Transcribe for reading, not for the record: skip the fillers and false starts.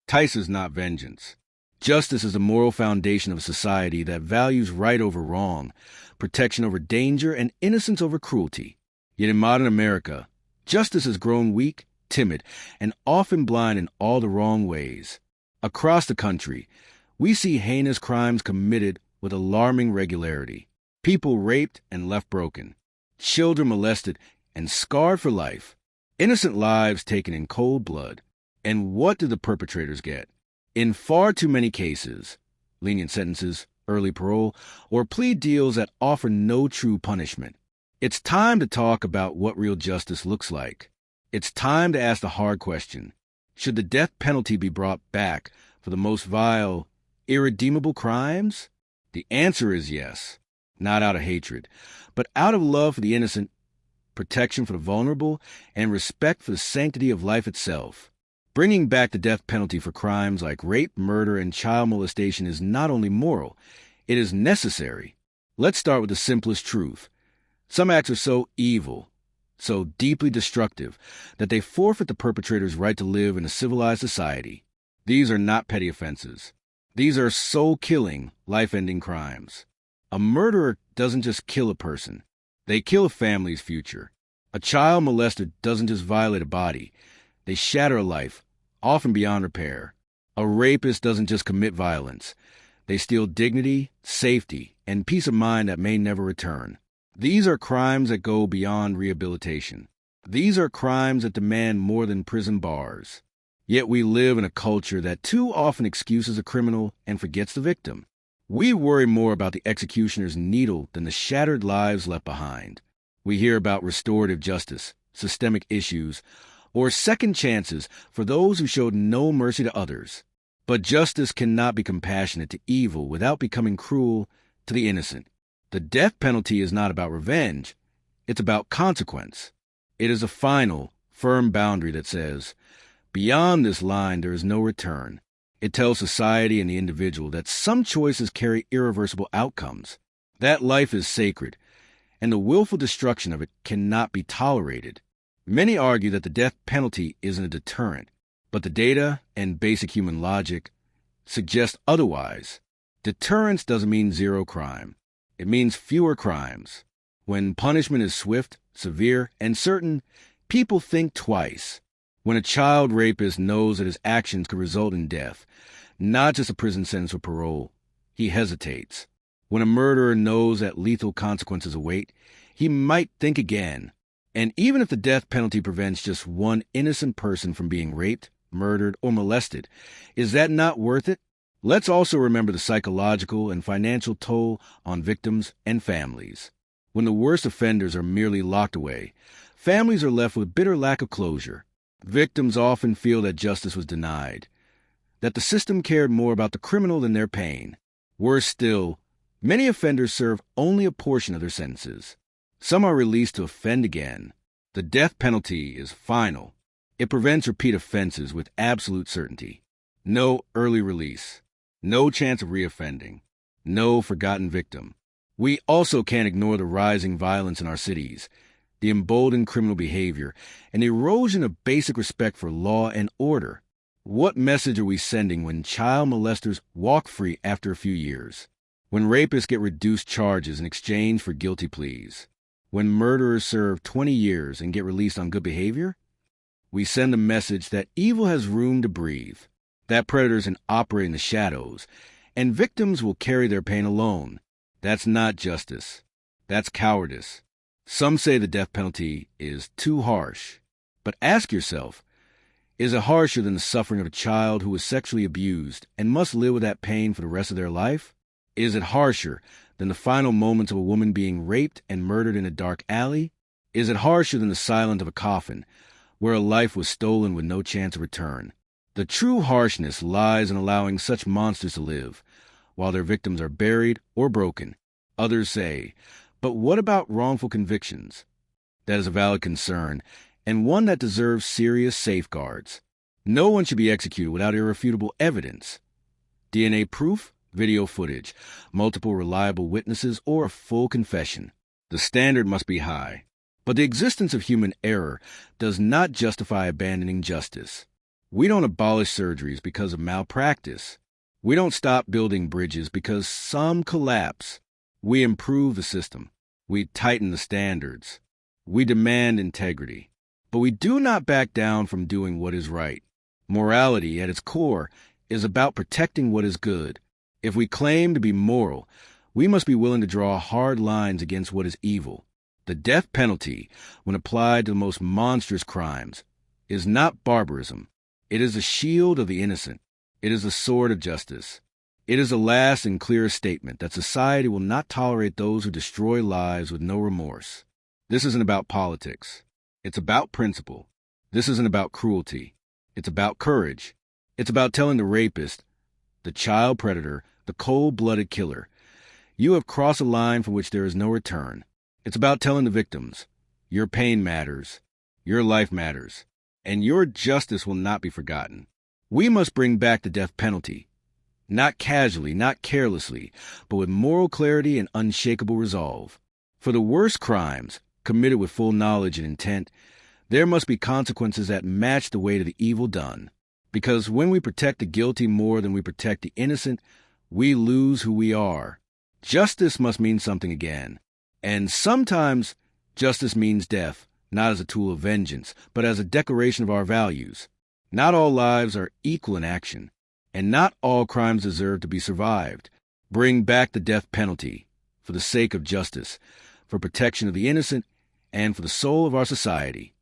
Tice is not vengeance. Justice is the moral foundation of a society that values right over wrong, protection over danger, and innocence over cruelty. Yet in modern America, justice has grown weak, timid, and often blind in all the wrong ways. Across the country, we see heinous crimes committed with alarming regularity. People raped and left broken. Children molested and scarred for life. Innocent lives taken in cold blood. And what do the perpetrators get? In far too many cases, lenient sentences, early parole, or plea deals that offer no true punishment. It's time to talk about what real justice looks like. It's time to ask the hard question. Should the death penalty be brought back for the most vile, irredeemable crimes? The answer is yes, not out of hatred, but out of love for the innocent, protection for the vulnerable, and respect for the sanctity of life itself. Bringing back the death penalty for crimes like rape, murder, and child molestation is not only moral, it is necessary. Let's start with the simplest truth. Some acts are so evil, so deeply destructive, that they forfeit the perpetrator's right to live in a civilized society. These are not petty offenses. These are soul-killing, life-ending crimes. A murderer doesn't just kill a person. They kill a family's future. A child molester doesn't just violate a body. They shatter a life, often beyond repair. A rapist doesn't just commit violence. They steal dignity, safety, and peace of mind that may never return. These are crimes that go beyond rehabilitation. These are crimes that demand more than prison bars. Yet we live in a culture that too often excuses a criminal and forgets the victim. We worry more about the executioner's needle than the shattered lives left behind. We hear about restorative justice, systemic issues, or second chances for those who showed no mercy to others. But justice cannot be compassionate to evil without becoming cruel to the innocent. The death penalty is not about revenge. It's about consequence. It is a final, firm boundary that says, beyond this line there is no return. It tells society and the individual that some choices carry irreversible outcomes. That life is sacred, and the willful destruction of it cannot be tolerated. Many argue that the death penalty isn't a deterrent, but the data and basic human logic suggest otherwise. Deterrence doesn't mean zero crime. It means fewer crimes. When punishment is swift, severe, and certain, people think twice. When a child rapist knows that his actions could result in death, not just a prison sentence or parole, he hesitates. When a murderer knows that lethal consequences await, he might think again. And even if the death penalty prevents just one innocent person from being raped, murdered, or molested, is that not worth it? Let's also remember the psychological and financial toll on victims and families. When the worst offenders are merely locked away, families are left with bitter lack of closure. Victims often feel that justice was denied, that the system cared more about the criminal than their pain. Worse still, many offenders serve only a portion of their sentences. Some are released to offend again. The death penalty is final. It prevents repeat offenses with absolute certainty. No early release. No chance of reoffending. No forgotten victim. We also can't ignore the rising violence in our cities, the emboldened criminal behavior, and the erosion of basic respect for law and order. What message are we sending when child molesters walk free after a few years? When rapists get reduced charges in exchange for guilty pleas? When murderers serve 20 years and get released on good behavior? We send a message that evil has room to breathe, that predators can operate in the shadows, and victims will carry their pain alone. That's not justice. That's cowardice. Some say the death penalty is too harsh. But ask yourself, is it harsher than the suffering of a child who was sexually abused and must live with that pain for the rest of their life? Is it harsher than the final moments of a woman being raped and murdered in a dark alley? Is it harsher than the silence of a coffin, where a life was stolen with no chance of return? The true harshness lies in allowing such monsters to live, while their victims are buried or broken. Others say, but what about wrongful convictions? That is a valid concern, and one that deserves serious safeguards. No one should be executed without irrefutable evidence. DNA proof, video footage, multiple reliable witnesses, or a full confession. The standard must be high. But the existence of human error does not justify abandoning justice. We don't abolish surgeries because of malpractice. We don't stop building bridges because some collapse. We improve the system. We tighten the standards. We demand integrity. But we do not back down from doing what is right. Morality, at its core, is about protecting what is good. If we claim to be moral, we must be willing to draw hard lines against what is evil. The death penalty, when applied to the most monstrous crimes, is not barbarism. It is a shield of the innocent. It is a sword of justice. It is a last and clear statement that society will not tolerate those who destroy lives with no remorse. This isn't about politics. It's about principle. This isn't about cruelty. It's about courage. It's about telling the rapist, the child predator, the cold-blooded killer, you have crossed a line from which there is no return. It's about telling the victims, your pain matters, your life matters, and your justice will not be forgotten. We must bring back the death penalty, not casually, not carelessly, but with moral clarity and unshakable resolve. For the worst crimes, committed with full knowledge and intent, there must be consequences that match the weight of the evil done. Because when we protect the guilty more than we protect the innocent, we lose who we are. Justice must mean something again. And sometimes justice means death, not as a tool of vengeance, but as a declaration of our values. Not all lives are equal in action, and not all crimes deserve to be survived. Bring back the death penalty, for the sake of justice, for protection of the innocent, and for the soul of our society.